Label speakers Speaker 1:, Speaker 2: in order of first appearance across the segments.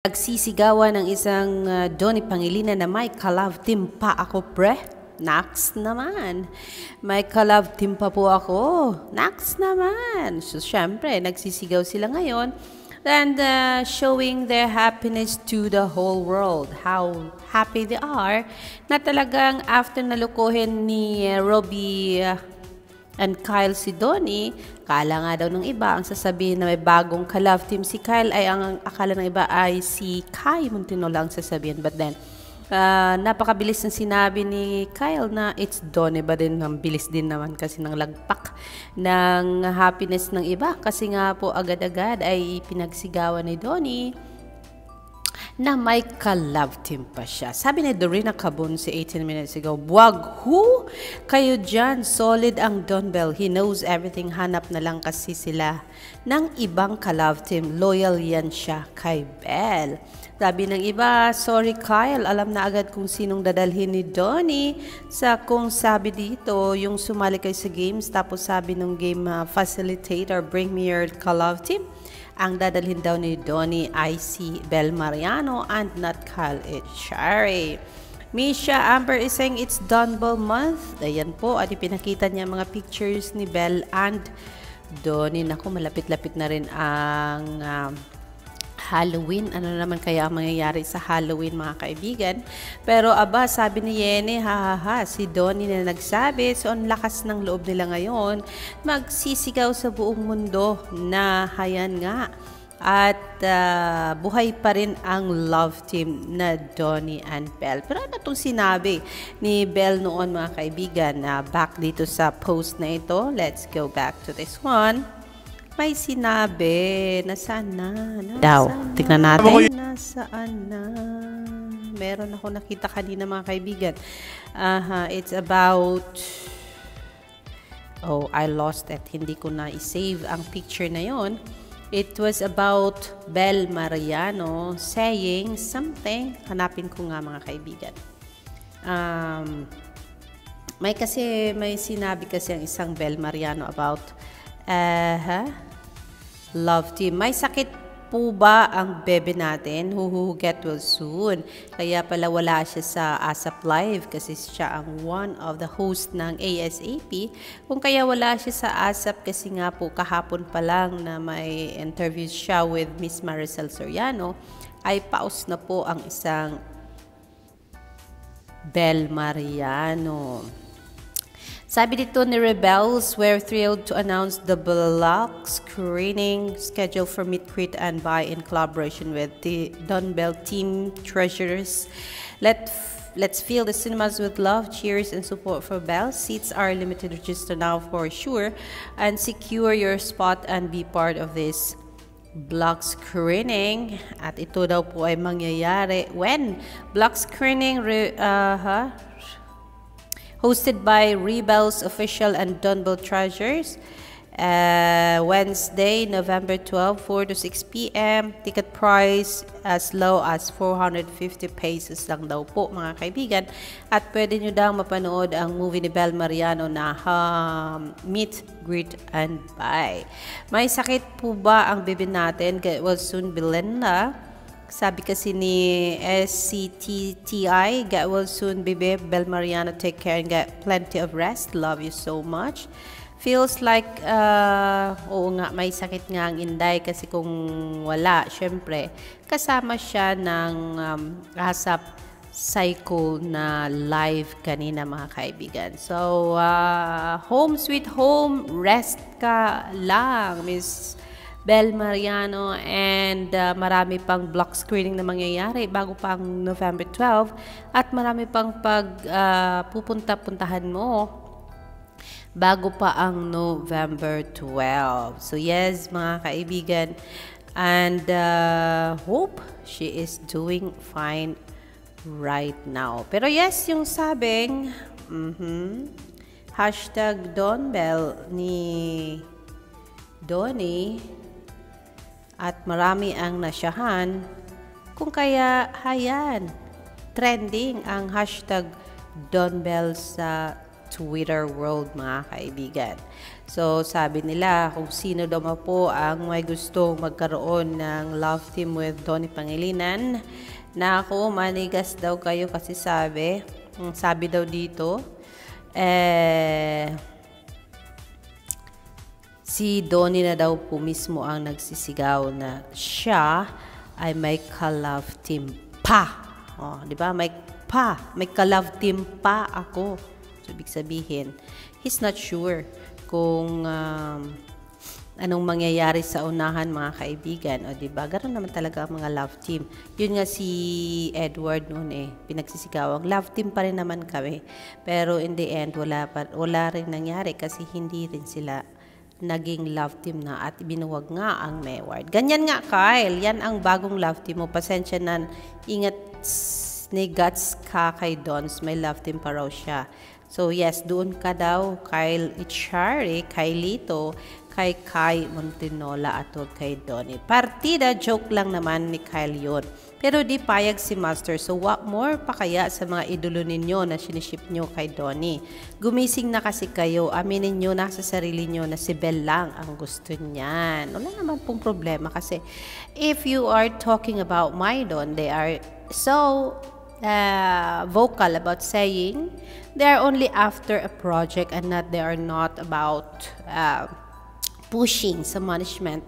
Speaker 1: Nagsisigawan ng isang Donnie Pangilinan na may ka-love team pa ako, pre. Nax naman. May ka-love team pa po ako. Nax naman. So, syempre, nagsisigaw sila ngayon. And showing their happiness to the whole world. How happy they are. Na talagang after nalukuhin ni Robbie and Kyle si Donnie, kala nga daw ng iba, ang sasabihin na may bagong ka-love team si Kyle ay ang akala ng iba ay si Kai Montino lang sasabihin. But then, napakabilis ng sinabi ni Kyle na it's Donnie ba din, ang bilis din naman kasi ng lagpak ng happiness ng iba. Kasi nga po agad-agad ay pinagsigawan ni Donnie na may ka-love team pa siya. Sabi ni Dorina Cabon si 18 minutes ago, "Wag who? Kayo dyan, solid ang Don Bell. He knows everything. Hanap na lang kasi sila ng ibang ka-love team. Loyal yan siya kay Bell." Sabi ng iba, "Sorry Kyle, alam na agad kung sinong dadalhin ni Donnie." Kung sabi dito, yung sumali kayo sa games, tapos sabi ng game facilitator, "Bring me your ka-love team." Ang dadalhin daw ni Donnie ay si Bel Mariano and not Kyle Echari. Misha Amber is saying it's Don Bell month. Ayan po, at ipinakita niya mga pictures ni Bel and Donnie. Naku, malapit-lapit na rin ang Halloween. Ano naman kaya ang mangyayari sa Halloween, mga kaibigan? Pero aba, sabi ni Yene, si Donnie na nagsabi, so ang lakas ng loob nila ngayon, magsisigaw sa buong mundo na hayan nga. At buhay pa rin ang love team na Donnie and Bell. Pero ano itong sinabi ni Bell noon, mga kaibigan, back dito sa post na ito? Let's go back to this one. May sinabi, nasaan na? Tignan natin. Nasaan na? Meron ako nakita kanina, mga kaibigan. It's about, I lost it. Hindi ko na i-save ang picture na yon. It was about Bel Mariano saying something. Hanapin ko nga, mga kaibigan. May sinabi kasi ang isang Bel Mariano about love team. May sakit po ba ang bebe natin? Get well soon. Kaya pala wala siya sa ASAP Live kasi siya ang one of the host ng ASAP. Kung kaya wala siya sa ASAP kasi nga po kahapon pa lang na may interview siya with Miss Maricel Soriano, ay paus na po ang isang Bel Mariano. Sabi dito ni Rebels, "We're thrilled to announce the block screening schedule for Meet, Greet and Buy in collaboration with the Don Bell team treasurers. Let's fill the cinemas with love, cheers, and support for Bell. Seats are limited, register now for sure, and secure your spot and be part of this block screening." At ito daw po ay mangyayari when block screening hosted by Rebels Official and Don Bell Treasures. Wednesday, November 12, 4 to 6 p.m. Ticket price as low as 450 pesos lang daw po, mga kaibigan. At pwede nyo daw mapanood ang movie ni Bel Mariano na Meet, Greet, and Buy. May sakit po ba ang bebe natin? Get well soon, Belinda. Sabi kasi ni SCTTI, "Get well soon, bebe. Bel Mariano, take care and get plenty of rest. Love you so much." Feels like, oo nga, may sakit nga ang Inday kasi kung wala, syempre, kasama siya ng ASAP cycle na live kanina, mga kaibigan. So, home sweet home, rest ka lang, Miss Bel Mariano, and marami pang block screening na mangyayari bago pa ang November 12 at marami pang pupunta-puntahan mo bago pa ang November 12. So yes, mga kaibigan, and hope she is doing fine right now. Pero yes, yung sabing hashtag Don Bell ni Donnie, at marami ang nasyahan, kung kaya hayan, trending ang hashtag Don Bell sa Twitter world, mga kaibigan. So, sabi nila kung sino daw po ang may gustong magkaroon ng love team with Donnie Pangilinan. Na ako, manigas daw kayo kasi sabi daw dito, si Donnie na daw po mismo ang nagsisigaw na siya ay may ka-love team pa. Oh, di ba? May ka-love team pa ako. So, ibig sabihin, he's not sure kung anong mangyayari sa unahan, mga kaibigan. O, diba? Ganoon naman talaga ang mga love team. Yun nga si Edward noon pinagsisigawang. Love team pa rin naman kami. Pero in the end, wala rin nangyari kasi hindi rin sila naging love team na at binuwag nga ang Mayward. Ganyan nga, Kyle. Yan ang bagong love team mo. Pasensya na. Ingat ni Guts ka kay Dons. May love team pa raw siya. So, yes, doon ka daw, Kyle Ichari, kay Lito, kay Kai Montinola at huwag kay Donnie. Partida, joke lang naman ni Kyle yun. Pero di payag si Master. So, what more pa kaya sa mga idolo ninyo na siniship nyo kay Donnie? Gumising na kasi kayo. Aminin nyo na sa sarili nyo na si Belle lang ang gusto niyan. Wala naman pong problema kasi if you are talking about Maidon, they are so vocal about saying they are only after a project and they are not about pushing sa management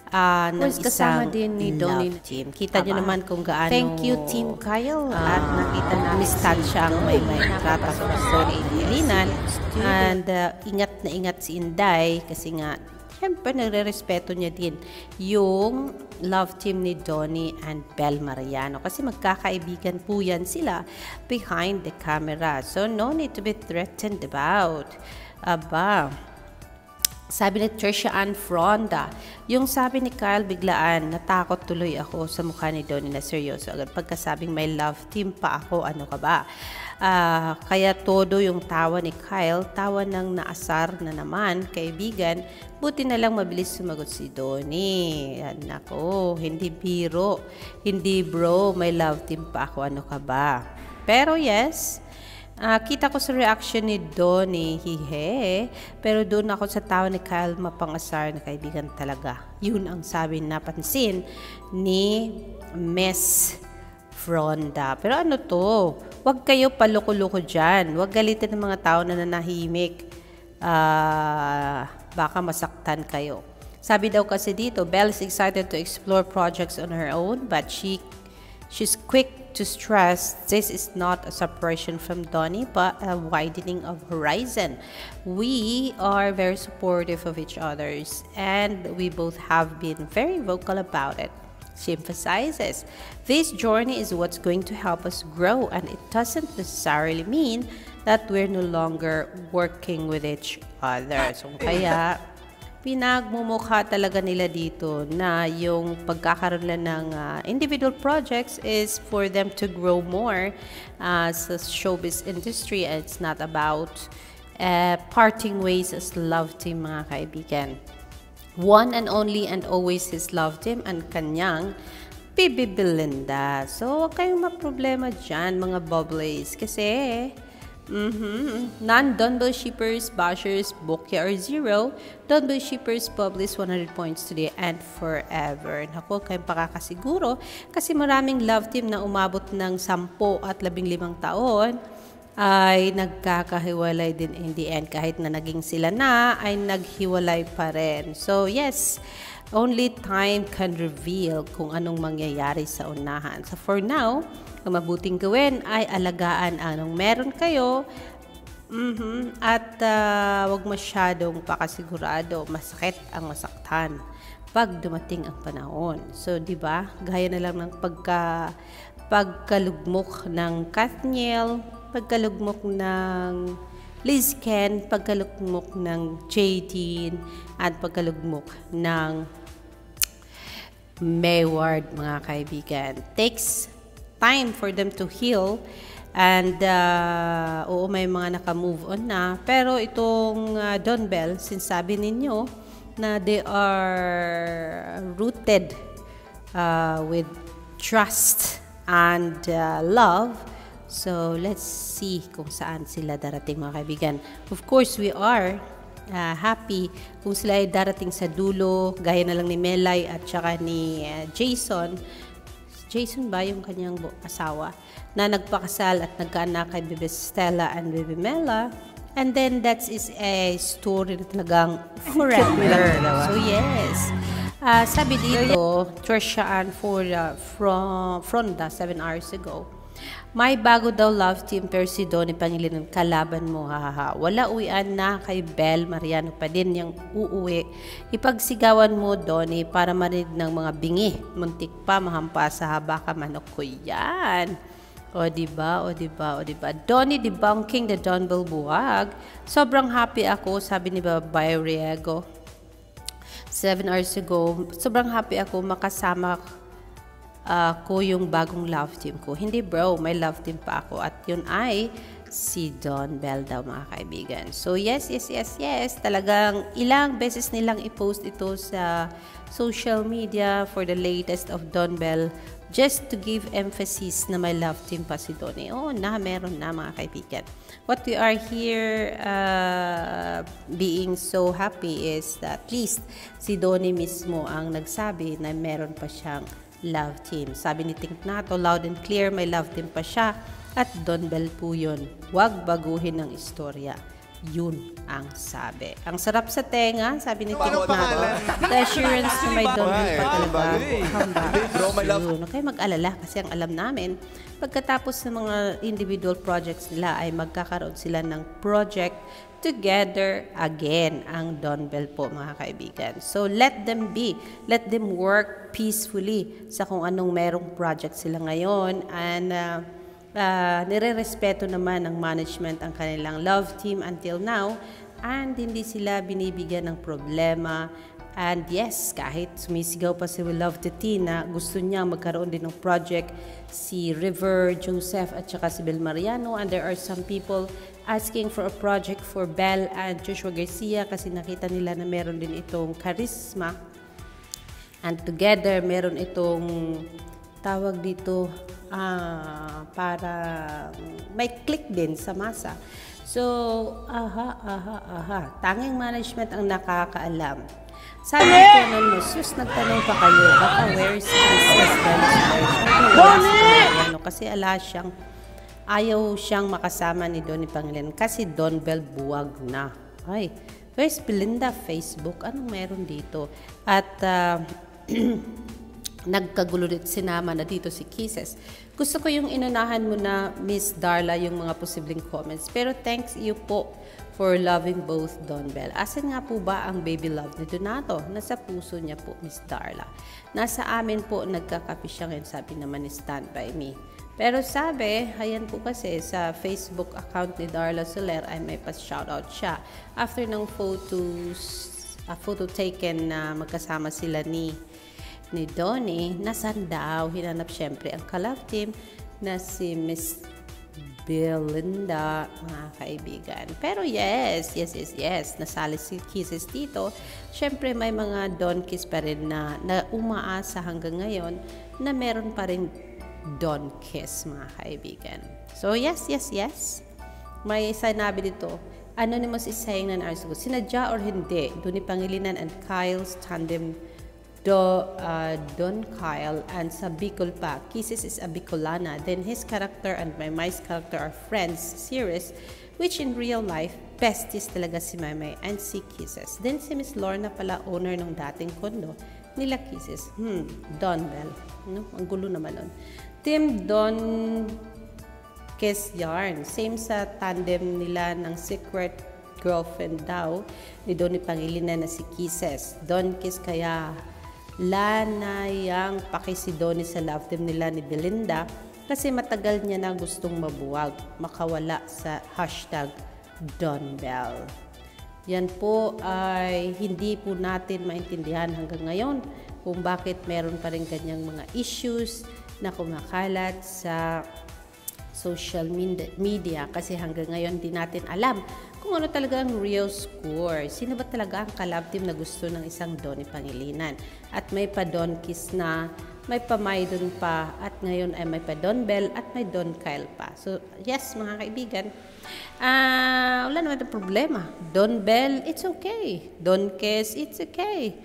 Speaker 1: ng isang din ni Donnie team. Kita nyo naman kung gaano. Thank you, Team Kyle. At nakita na mistansya ang may katakot sa Pangilinan. And ingat na ingat si Inday kasi nga siyempre, nagre-respeto niya din yung love team ni Donnie and Belle Mariano. Kasi magkakaibigan po yan sila behind the camera. So, no need to be threatened about. Aba, sabi ni Trisha Ann Fronda, yung sabi ni Kyle biglaan, natakot tuloy ako sa mukha ni Donnie na seryoso. Agad pagkasabing may love team pa ako, ano ka ba? Kaya todo yung tawa ni Kyle, tawa ng naasar na naman, kaibigan. Buti na lang mabilis sumagot si Donnie. Nako, hindi biro, hindi bro, may love team pa ako, ano ka ba? Pero yes, kita ko sa reaction ni Donnie, pero doon ako sa tawa ni Kyle, mapang-asar na kaibigan talaga. Yun ang sabi napansin ni Miss Fronda. Pero ano to? Huwag kayo paluko-luko dyan. Huwag galitin ng mga tao na nanahimik. Baka masaktan kayo. Sabi daw kasi dito, Belle is excited to explore projects on her own, but she's quick to stress this is not a separation from Donnie, but a widening of horizon. We are very supportive of each other's, and we both have been very vocal about it. She emphasizes, this journey is what's going to help us grow, and it doesn't necessarily mean that we're no longer working with each other. So, kaya, pinagmumukha talaga nila dito na yung pagkakaroon lang ng individual projects is for them to grow more sa showbiz industry. It's not about parting ways as love team, mga kaibigan. One and only and always his love team and kanyang Bibi Belinda. So, huwag kayong maproblema dyan, mga bubblies. Kasi, non-Donbell shippers, bashers, bokya or zero. Donbell shippers publish 100 points today and forever. Naku, kayong pakakasiguro. Kasi maraming love team na umabot ng 10 at 15 taon ay nagkakahiwalay din in the end. Kahit na naging sila na, ay naghiwalay pa rin. So, yes, only time can reveal kung anong mangyayari sa unahan. So, for now, ang mabuting gawin ay alagaan anong meron kayo at wag masyadong pakasigurado. Masakit ang masaktan pag dumating ang panahon. So, di ba? Gaya na lang ng pagkalugmok ng Kathniel, pagkalugmok ng Liz Ken, pagkalugmok ng J-Teen, at pagkalugmok ng Mayward, mga kaibigan. Takes time for them to heal and oo, may mga naka-move on na. Pero itong Donbell, sinasabi ninyo na they are rooted with trust and love. So, let's see kung saan sila darating, mga kaibigan. Of course, we are happy kung sila ay darating sa dulo, gaya na lang ni Melay at saka ni Jason. Jason ba yung kanyang asawa? Na nagpakasal at nagkaanak kay Bebe Stella and Bebe Mela. And then that is a story na talagang forever. So yes. Sabi dito, Trisha Ann from the 7 hours ago. May bago daw love team pero si Donnie Pangilinan kalaban mo, hahaha. Wala uwian na kay Bel Mariano pa din yung uuwi. Ipagsigawan mo, Donnie, para marinig ng mga bingi. Muntik pa mahampas sa haba ka manok ko yan. O diba, o diba, o diba. Donnie debunking the Don Bell buwag. Sobrang happy ako, sabi ni Babae Riego 7 hours ago. Sobrang happy ako makasama ko yung bagong love team ko. Hindi bro, may love team pa ako. At yun ay si Don Bell daw, mga kaibigan. So yes. Talagang ilang beses nilang i-post ito sa social media for the latest of Don Bell just to give emphasis na may love team pa si Donnie. Oh, meron na, mga kaibigan. What we are here being so happy is that at least si Donnie mismo ang nagsabi na meron pa siyang love team. Sabi ni Tink Nato, loud and clear, may love team pa siya at Don Bell po yun. Huwag baguhin ng istorya. Yun ang sabi. Ang sarap sa tenga, sabi ni Tink Nato. The assurance na may Don Bell pa talaga. Huwag kayo mag-alala kasi ang alam namin, pagkatapos ng mga individual projects nila ay magkakaroon sila ng project together again, ang Don Bell po, mga kaibigan. So let them be, let them work peacefully sa kung anong merong project sila ngayon, and nire-respeto naman ng management ang kanilang love team until now, and hindi sila binibigyan ng problema. And yes, kahit sumisigaw pa si We Love the Teen na gusto niya magkaroon din ng project si River Joseph at saka si Bel Mariano, and there are some people asking for a project for Bel and Joshua Garcia kasi nakita nila na meron din itong charisma, and together meron itong tawag dito para may click din sa masa. So tanging management ang nakakaalam. Sabi ko nun, sus, nagtanong pa kayo, baka where is Kisses? Kasi ayaw siyang makasama ni Donnie Pangilinan kasi Don Bell buwag na. Ay, where's Belinda Facebook? Anong meron dito? At nagkagulo rin, sinama na dito si Kisses. Gusto ko yung inunahan mo na, Miss Darla, yung mga posibleng comments. Pero thanks you po for loving both Don Bell. Asan nga po ba ang baby love ni Donato? Nasa puso niya po, Miss Darla. Nasa amin po, nagkakapi siya ngayon, sabi naman ni Stand By Me. Pero sabi, ayan po kasi sa Facebook account ni Darla Soler ay may pa-shoutout siya. After ng photo taken na magkasama sila ni Donnie, nasan daw? Hinanap syempre ang ka-love team na si Miss Belinda, mga kaibigan. Pero yes, nasali si Kisses dito. Syempre may mga donkeys pa rin na umaasa hanggang ngayon na meron pa rin Don Kiss, mga kaibigan. So yes. May sinabi dito, anonymous is saying na sinadya or hindi, Donnie Pangilinan and Kyle's tandem, Don Kyle, and sa Bicol pa. Kisses is a Bicolana. Then his character and Maymay's character are friends series, which in real life, besties talaga si Maymay and si Kisses. Then si Miss Lorna pala, owner ng dating kondo nila Kisses. Don Bell. No? Ang gulo naman nun. Team Don Kiss Yarn. Same sa tandem nila ng Secret Girlfriend daw ni Donnie Pangilinan na si Kisses. Don Kiss kaya lanayang paki si Donnie sa love team nila ni Belinda kasi matagal niya na gustong mabuwag, makawala sa hashtag Don Bell. Yan po ay hindi po natin maintindihan hanggang ngayon kung bakit meron pa rin ganyang mga issues na kumakalat sa social media kasi hanggang ngayon di natin alam kung ano talaga ang real score. Sino ba talaga ang ka-love team na gusto ng isang Donnie Pangilinan? At may pa-donkeys na may pa Maydon pa, at ngayon ay may pa Don Bell at may Don Kyle pa. So, yes, mga kaibigan, wala naman ang problema. Don Bell, it's okay. Don Kes, it's okay.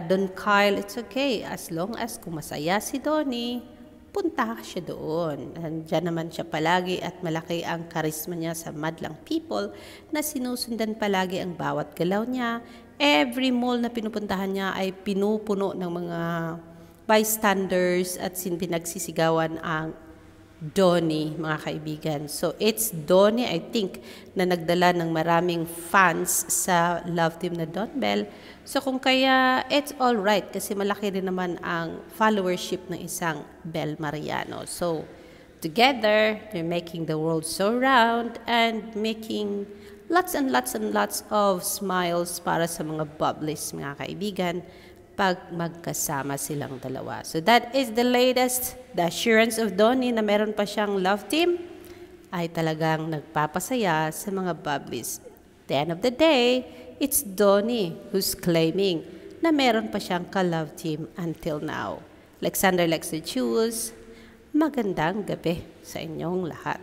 Speaker 1: Don Kyle, it's okay. As long as kung masaya si Donnie, punta siya doon. Diyan naman siya palagi at malaki ang karisma niya sa madlang people na sinusundan palagi ang bawat galaw niya. Every mall na pinupuntahan niya ay pinupuno ng mga bystanders at pinagsisigawan ang Donnie, mga kaibigan. So, it's Donnie, I think, na nagdala ng maraming fans sa love team na Don Bell. So, kung kaya, it's all right kasi malaki rin naman ang followership ng isang Bell Mariano. So, together, they're making the world so round and making lots and lots and lots of smiles para sa mga bubblies, mga kaibigan, pag magkasama silang dalawa. So that is the latest, the assurance of Donnie na meron pa siyang love team ay talagang nagpapasaya sa mga bubblies. At the end of the day, it's Donnie who's claiming na meron pa siyang ka-love team until now. Alexander Lexer Chus, magandang gabi sa inyong lahat.